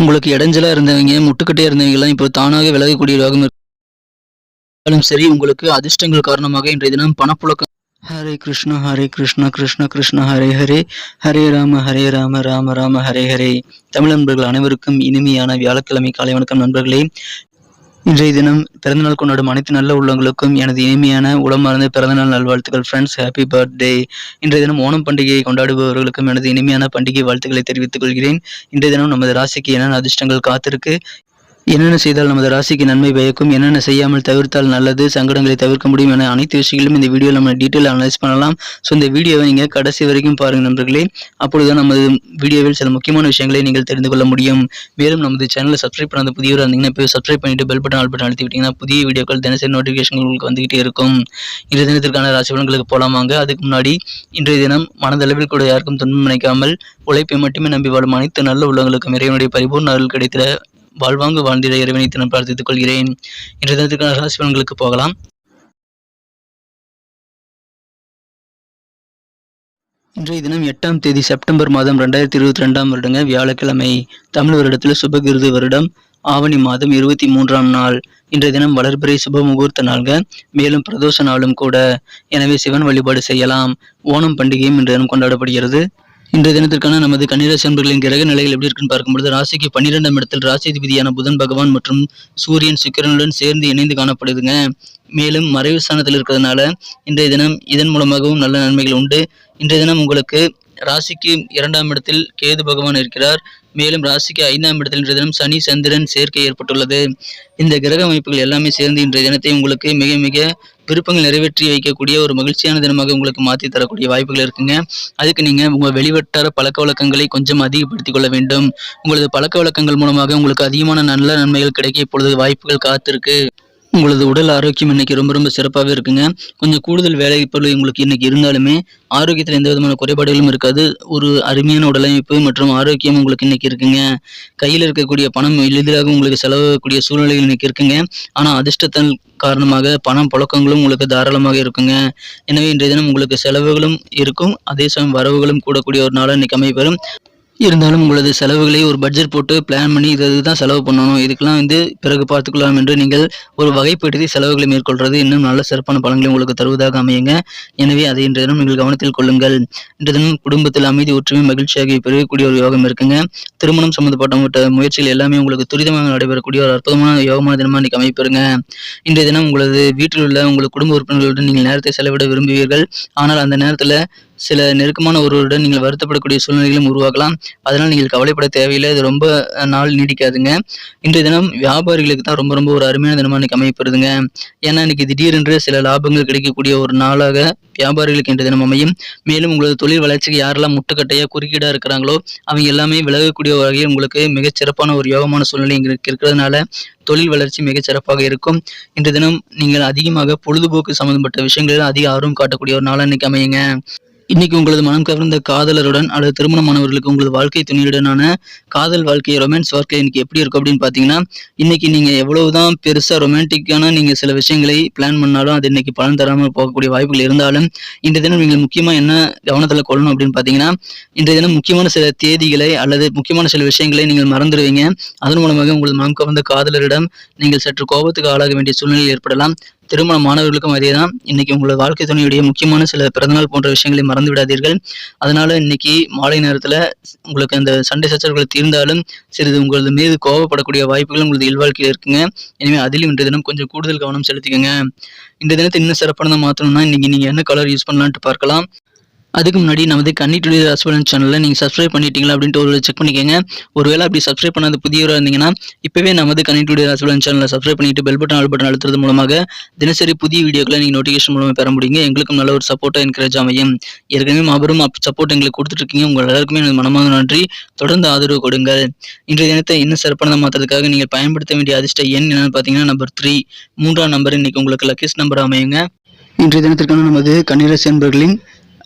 உங்களுக்கு இடைஞ்சலா இருந்தவங்க, முட்டுக்கட்டையா இருந்தவங்கலாம் இப்போ தானாக விலகக்கூடிய யோகம் இருந்தாலும் சரி, உங்களுக்கு அதிர்ஷ்டங்கள் காரணமாக இன்றைய தினம் பணப்புழக்கம். ஹரே கிருஷ்ணா ஹரே கிருஷ்ணா கிருஷ்ண கிருஷ்ண ஹரே ஹரே, ஹரே ராம ராம ராம ஹரே ஹரே. தமிழ் நண்பர்கள் அனைவருக்கும் இனிமையான வியாழக்கிழமை காலை வணக்கம் நண்பர்களே. இன்றைய தினம் பிறந்தநாள் கொண்டாடும் அனைத்து நல்ல உள்ளங்களுக்கும் எனது இனிமையான உளமார்ந்த பிறந்தநாள் நல்வாழ்த்துக்கள் ஃப்ரெண்ட்ஸ். Happy birthday. இன்றைய தினம் ஓணம் பண்டிகையை கொண்டாடுபவர்களுக்கும் எனது இனிமையான பண்டிகை வாழ்த்துக்களை தெரிவித்துக் கொள்கிறேன். இன்றைய தினம் நமது ராசிக்கு என்னென்ன அதிர்ஷ்டங்கள் காத்திருக்கு, என்னென்ன செய்தால் நமது ராசிக்கு நன்மை பயக்கும், என்னென்ன செய்யாமல் தவிர்த்தால் நல்லது, சங்கடங்களை தவிர்க்க முடியும் என அனைத்து விஷயங்களும் இந்த வீடியோவில் நம்ம டீட்டெயில் அனலைஸ் பண்ணலாம். ஸோ இந்த வீடியோவை நீங்கள் கடைசி வரைக்கும் பாருங்கள் நண்பர்களே. அப்பொழுதுதான் நமது வீடியோவில் சில முக்கியமான விஷயங்களை நீங்கள் தெரிந்து கொள்ள முடியும். மேலும் நமது சேனலை சப்ஸ்கிரைப் பண்ணாத புதியவராக இருந்தீங்கன்னா இப்போ சப்ஸ்கிரைப் பண்ணிட்டு பெல் பட்டன் ஆல் பட்டன் அழுத்தி விட்டீங்கன்னா புதிய வீடியோக்கள் தினசரி நோட்டிஃபிகேஷன் உங்களுக்கு வந்துகிட்டே இருக்கும். இன்றைய தினத்திற்கான ராசி பலன்களுக்கு போலாமாங்க. அதுக்கு முன்னாடி இன்றைய தினம் மனதளவில் கூட யாருக்கும் துன்பம் நினைக்காமல் உழைப்பை மட்டுமே நம்பி வாழும் அனைத்து நல்ல உள்ளங்களுக்கும் இறைவனுடைய பரிபூர்ண அருள் கிடைத்திட வாழ்வாங்கு வாழ்ந்திட இறைவனை தினம் பிரார்த்தித்துக் கொள்கிறேன். இன்றைய தினத்திற்கான ராசி பலன்களுக்கு போகலாம். இன்றைய தினம் 8ஆம் தேதி செப்டம்பர் மாதம் 2022 வருடங்க வியாழக்கிழமை. தமிழ் வருடத்தில் சுபகிருது வருடம் ஆவணி மாதம் 23ஆம் நாள். இன்றைய தினம் வளர்பிறை சுப முகூர்த்த நாள்க, மேலும் பிரதோஷ நாளும் கூட. எனவே சிவன் வழிபாடு செய்யலாம். ஓணம் பண்டிகையும் இன்றைய தினம் கொண்டாடப்படுகிறது. இன்றைய தினத்திற்கான நமது கன்னிராசி அன்பர்களின் கிரக நிலைகள் எப்படி இருக்குன்னு பார்க்கும்பொழுது, ராசிக்கு 12ஆம் இடத்தில் ராசிதிபதியான புதன் பகவான் மற்றும் சூரியன் சுக்கிரனுடன் சேர்ந்து இணைந்து காணப்படுதுங்க. மேலும் மறைவு ஸ்தானத்தில் இருக்கிறதுனால இன்றைய தினம் இதன் மூலமாகவும் நல்ல நன்மைகள் உண்டு. இன்றைய தினம் உங்களுக்கு ராசிக்கு 2ஆம் இடத்தில் கேது பகவான் இருக்கிறார். மேலும் ராசிக்கு 5ஆம் இடத்தில் இன்றைய தினம் சனி சந்திரன் சேர்க்கை ஏற்பட்டுள்ளது. இந்த கிரக அமைப்புகள் எல்லாமே சேர்ந்து இன்றைய தினத்தை உங்களுக்கு மிக மிக விருப்பங்கள் நிறைவேற்றி வைக்கக்கூடிய ஒரு மகிழ்ச்சியான தினமாக உங்களுக்கு மாற்றி தரக்கூடிய வாய்ப்புகள் இருக்குங்க. அதுக்கு நீங்கள் உங்கள் வெளிவட்டார பழக்க வழக்கங்களை கொஞ்சம் அதிகப்படுத்திக் கொள்ள வேண்டும். உங்களது பழக்க வழக்கங்கள் மூலமாக உங்களுக்கு அதிகமான நல்ல நன்மைகள் கிடைக்க இப்பொழுது வாய்ப்புகள் காத்திருக்கு. உங்களது உடல் ஆரோக்கியம் இன்னைக்கு ரொம்ப ரொம்ப சிறப்பாகவே இருக்குங்க. கொஞ்சம் கூடுதல் வேலை பொருள் உங்களுக்கு இன்னைக்கு இருந்தாலுமே ஆரோக்கியத்தில் எந்த விதமான குறைபாடுகளும் இருக்காது. ஒரு அருமையான உடலமைப்பு மற்றும் ஆரோக்கியம் உங்களுக்கு இன்னைக்கு இருக்குங்க. கையில் இருக்கக்கூடிய பணம் எளிதாக உங்களுக்கு செலவாகக்கூடிய சூழ்நிலைகள் இன்னைக்கு இருக்குங்க. ஆனால் அதிர்ஷ்டத்தின் காரணமாக பணம் புழக்கங்களும் உங்களுக்கு தாராளமாக இருக்குங்க. எனவே இன்றைய தினம் உங்களுக்கு செலவுகளும் இருக்கும், அதே சமயம் வரவுகளும் கூடக்கூடிய ஒரு நாளாக இன்னைக்கு அமைப்பெறும். இருந்தாலும் உங்களது செலவுகளை ஒரு பட்ஜெட் போட்டு பிளான் பண்ணி இதுதான் செலவு பண்ணணும், இதுக்கெல்லாம் பிறகு பார்த்துக்கலாம் என்று நீங்கள் ஒரு வகைப்படுத்தி செலவுகளை மேற்கொள்வது இன்னும் நல்ல சிறப்பான பலன்களை உங்களுக்கு தருவதாக அமையுங்க. எனவே அதை இன்றைய தினம் நீங்கள் கவனத்தில் கொள்ளுங்கள். இன்றைய தினம் குடும்பத்தில் அமைதி ஒற்றுமை மகிழ்ச்சியாக பெருகக்கூடிய ஒரு யோகம் இருக்குங்க. திருமணம் சம்பந்தப்பட்ட முயற்சிகள் எல்லாமே உங்களுக்கு துரிதமாக நடைபெறக்கூடிய ஒரு அற்புதமான யோகமான தினமாக இன்னைக்கு அமைப்பெறுங்க. இன்றைய தினம் உங்களது வீட்டில் உள்ள உங்கள் குடும்ப உறுப்பினர்களுடன் நீங்கள் நேரத்தை செலவிட விரும்புவீர்கள். ஆனால் அந்த நேரத்தில் சில நெருக்கமான ஒருவருடன் நீங்கள் வருத்தப்படக்கூடிய சூழ்நிலைகளும் உருவாகலாம். அதனால் நீங்கள் கவலைப்பட தேவையில்லை. இது ரொம்ப நாள் நீடிக்காதுங்க. இன்றைய தினம் வியாபாரிகளுக்கு தான் ரொம்ப ரொம்ப ஒரு அருமையான தினமாக இன்னைக்கு அமைப்பெறுதுங்க. ஏன்னா இன்னைக்கு திடீரென்று சில லாபங்கள் கிடைக்கக்கூடிய ஒரு நாளாக வியாபாரிகளுக்கு இன்றைய தினம் அமையும். மேலும் உங்களது தொழில் வளர்ச்சிக்கு யாரெல்லாம் முட்டுக்கட்டையா குறுக்கீடா இருக்கிறாங்களோ அவங்க எல்லாமே விலகக்கூடிய வகையில் உங்களுக்கு மிகச்சிறப்பான ஒரு யோகமான சூழ்நிலை இங்கே இருக்கிறதுனால தொழில் வளர்ச்சி மிகச் சிறப்பாக இருக்கும். இன்றைய தினம் நீங்கள் அதிகமாக பொழுதுபோக்கு சம்பந்தப்பட்ட விஷயங்களில் அதிக ஆர்வம் காட்டக்கூடிய ஒரு நாளாக இன்னைக்கு அமையுங்க. இன்னைக்கு உங்களது மனம் கவர்ந்த காதலருடன் அல்லது திருமணமானவர்களுக்கு உங்களது வாழ்க்கை துணையுடனான காதல் வாழ்க்கை ரொமான்ஸ் வாழ்க்கை இன்னைக்கு எப்படி இருக்கும் அப்படின்னு பார்த்தீங்கன்னா, இன்னைக்கு நீங்க எவ்வளவுதான் பெருசா ரொமான்டிக்கான நீங்க சில விஷயங்களை பிளான் பண்ணாலும் அது இன்னைக்கு பலன் தராமல் போகக்கூடிய வாய்ப்புகள் இருந்தாலும், இன்றைய தினம் நீங்கள் முக்கியமா என்ன கவனத்தில் கொள்ளணும் அப்படின்னு பார்த்தீங்கன்னா, இன்றைய தினம் முக்கியமான சில தேதிகளை அல்லது முக்கியமான சில விஷயங்களை நீங்கள் மறந்துடுவீங்க. அதன் மூலமாக உங்களது மனம் கவர்ந்த காதலரிடம் நீங்கள் சற்று கோபத்துக்கு ஆளாக வேண்டிய சூழ்நிலை ஏற்படலாம். திருமண மாணவர்களுக்கும் அதேதான். இன்னைக்கு உங்களோட வாழ்க்கை துணையுடைய முக்கியமான சில பிறந்தநாள் போன்ற விஷயங்களை மறந்து விடாதீர்கள். அதனால இன்னைக்கு மாலை நேரத்துல உங்களுக்கு அந்த சண்டை சச்சரவுகள் தீர்ந்தாலும் சிறிது உங்களது மீது கோபப்படக்கூடிய வாய்ப்புகள் உங்களது இல்வாழ்க்கையில் இருக்குங்க. எனவே அதிலும் இன்றைய தினம் கொஞ்சம் கூடுதல் கவனம் செலுத்திக்கோங்க. இந்த தினத்தை இன்னும் சிறப்பானதாக மாற்றணும்னா இன்னைக்கு நீங்க என்ன கலர் யூஸ் பண்ணலான்ட்டு பார்க்கலாம். அதுக்கு முன்னாடி நமது கன்னி டுடே ராசி பலன் சேனலில் நீங்கள் சப்ஸ்கிரைப் பண்ணிட்டீங்களா அப்படின்ட்டு ஒரு செக் பண்ணிக்கோங்க. ஒருவேளை அப்படி சப்ஸ்கிரைப் பண்ணாத புதியவராக இருந்தீங்கன்னா இப்போவே நமது கன்னி டுடே ராசி பலன் சேனலில் சப்ஸ்கிரைப் பண்ணிட்டு பெல் பட்டன் ஆல் பட்டன் அழுத்துறது மூலமாக தினசரி புதிய வீடியோக்களை நீங்கள் நோட்டிஃபிகேஷன் மூலமாக பெற முடியுங்க. எங்களுக்கும் நல்ல ஒரு சப்போர்ட்டாக என்கரேஜ் அமையும். ஏற்கனவே மாபெரும் சப்போர்ட் எங்களுக்கு கொடுத்துட்ருக்கீங்க. உங்கள் எல்லாருக்குமே எனக்கு மனமாக நன்றி. தொடர்ந்து ஆதரவு கொடுங்கள். இன்றைய தினத்தை இன்னும் சிறப்பானதாக மாற்றுறதுக்காக நீங்கள் பயன்படுத்த வேண்டிய அதிர்ஷ்ட எண் என்னென்னு பார்த்தீங்கன்னா நம்பர் 3, 3ஆம் நம்பர் இன்னைக்கு உங்களுக்கு லக்கியஸ்ட் நம்பர் அமையுங்க. இன்றைய தினத்திற்கான நமது கன்னிராசி அன்பர்களின்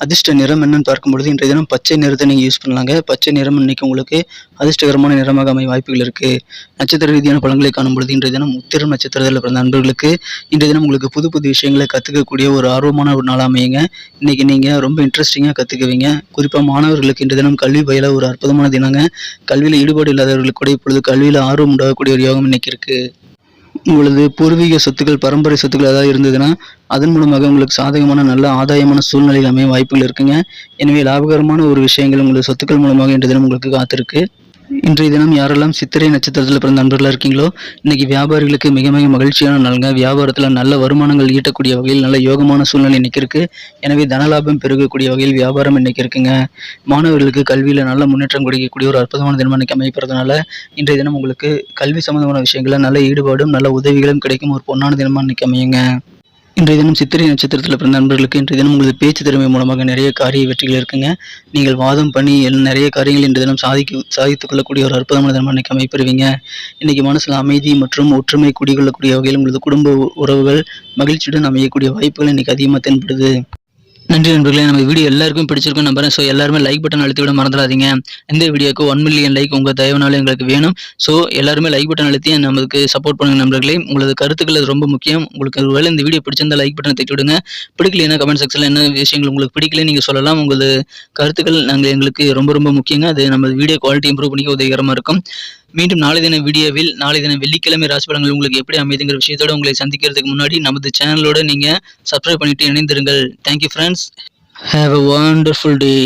அதிர்ஷ்ட நிறம் என்னன்னு பார்க்கும்பொழுது இன்றைய தினம் பச்சை நிறத்தை நீங்கள் யூஸ் பண்ணலாங்க. பச்சை நிறம் இன்னைக்கு உங்களுக்கு அதிர்ஷ்டகரமான நிறமாக அமைய வாய்ப்புகள் இருக்குது. நட்சத்திர ரீதியான பலன்களை காணும்பொழுது இன்றைய தினம் உத்திரம் நட்சத்திரத்தில் பிறந்த நண்பர்களுக்கு இன்றைய தினம் உங்களுக்கு புது புது விஷயங்களை கற்றுக்கக்கூடிய ஒரு ஆர்வமான ஒரு நாளாக அமையுங்க. இன்றைக்கி நீங்கள் ரொம்ப இன்ட்ரெஸ்டிங்காக கற்றுக்குவீங்க. குறிப்பாக மாணவர்களுக்கு இன்றைய தினம் கல்வி பயில ஒரு அற்புதமான தினங்க. கல்வியில் ஈடுபாடு இல்லாதவர்களுக்கு கூட இப்பொழுது கல்வியில் ஆர்வம் உண்டாகக்கூடிய ஒரு யோகம் இன்னைக்கு இருக்குது. உங்களது பூர்வீக சொத்துக்கள், பரம்பரை சொத்துக்கள் ஏதாவது இருந்ததுன்னா அதன் மூலமாக உங்களுக்கு சாதகமான நல்ல ஆதாயமான சூழ்நிலைகள் அமைய வாய்ப்புகள் இருக்குங்க. எனவே லாபகரமான ஒரு விஷயங்கள் உங்களது சொத்துக்கள் மூலமாக இன்றைய தினம் உங்களுக்கு காத்திருக்கு. இன்றைய தினம் யாரெல்லாம் சித்திரை நட்சத்திரத்தில் பிறந்த நண்பர்களாக இருக்கீங்களோ இன்னைக்கு வியாபாரிகளுக்கு மிக மிக மகிழ்ச்சியான நாளுங்க. வியாபாரத்தில் நல்ல வருமானங்கள் ஈட்டக்கூடிய வகையில் நல்ல யோகமான சூழ்நிலை இன்னைக்கு இருக்கு. எனவே தனலாபம் பெருகக்கூடிய வகையில் வியாபாரம் இன்னைக்கு இருக்குங்க. மாணவர்களுக்கு கல்வியில் நல்ல முன்னேற்றம் கிடைக்கக்கூடிய ஒரு அற்புதமான தினம் இன்னைக்கு அமைப்பறதுனால இன்றைய தினம் உங்களுக்கு கல்வி சம்பந்தமான விஷயங்களில் நல்ல ஈடுபாடும் நல்ல உதவிகளும் கிடைக்கும் ஒரு பொன்னான தினமாக இன்னைக்கு அமையுங்க. இன்றைய தினம் சித்திரை நட்சத்திரத்தில் பிறந்த நண்பர்களுக்கு இன்றைய தினம் உங்களது பேச்சு திறமை மூலமாக நிறைய காரிய வெற்றிகள் இருக்குங்க. நீங்கள் வாதம் பண்ணி நிறைய காரியங்கள் இன்றைய தினம் சாதித்துக் கொள்ளக்கூடிய ஒரு அற்புதமான தினம் இன்னைக்கு அமைப்பெறுவீங்க. இன்னைக்கு மனசில் அமைதி மற்றும் ஒற்றுமை குடிகொள்ளக்கூடிய வகையில் உங்களது குடும்ப உறவுகள் மகிழ்ச்சியுடன் அமையக்கூடிய வாய்ப்புகள் இன்னைக்கு அதிகமாக தென்படுது. நன்றி நண்பர்களே. நம்ம வீடியோ எல்லாருக்கும் பிடிச்சிருக்கும் நம்புறேன். ஸோ எல்லாருமே லைக் பட்டன் அழுத்தி விட மறந்துடாதீங்க. இந்த வீடியோக்கு 1 மில்லியன் லைக் உங்கள் தயவுனால எங்களுக்கு வேணும். ஸோ எல்லாருமே லைக் பட்டன் அழுத்தி நமக்கு சப்போர்ட் பண்ணுங்க நண்பர்களே. உங்களது கருத்துக்கள் அது ரொம்ப முக்கியம். உங்களுக்கு ஒருவேளை இந்த வீடியோ பிடிச்சிருந்தா லைக் பட்டன் தட்டி விடுங்க. பிடிக்கலைன்னா கமெண்ட் செக்ஷனில் என்ன விஷயங்கள் உங்களுக்கு பிடிக்கல நீங்கள் சொல்லலாம். உங்களது கருத்துக்கள் எங்களுக்கு ரொம்ப ரொம்ப முக்கியங்க. அது நம்ம வீடியோ குவாலிட்டி இம்ப்ரூவ் பண்ணிக்க உதவிகரமாக இருக்கும். மீண்டும் நாளை தின வீடியோவில் நாளை தினம் வெள்ளிக்கிழமை ராசி பலன்கள் உங்களுக்கு எப்படி அமைதுங்கிற விஷயத்தோட உங்களை சந்திக்கிறதுக்கு முன்னாடி நமது சேனலோட நீங்க சப்ஸ்கிரைப் பண்ணிட்டு இணைந்திருங்கள். Thank you friends. Have a wonderful day.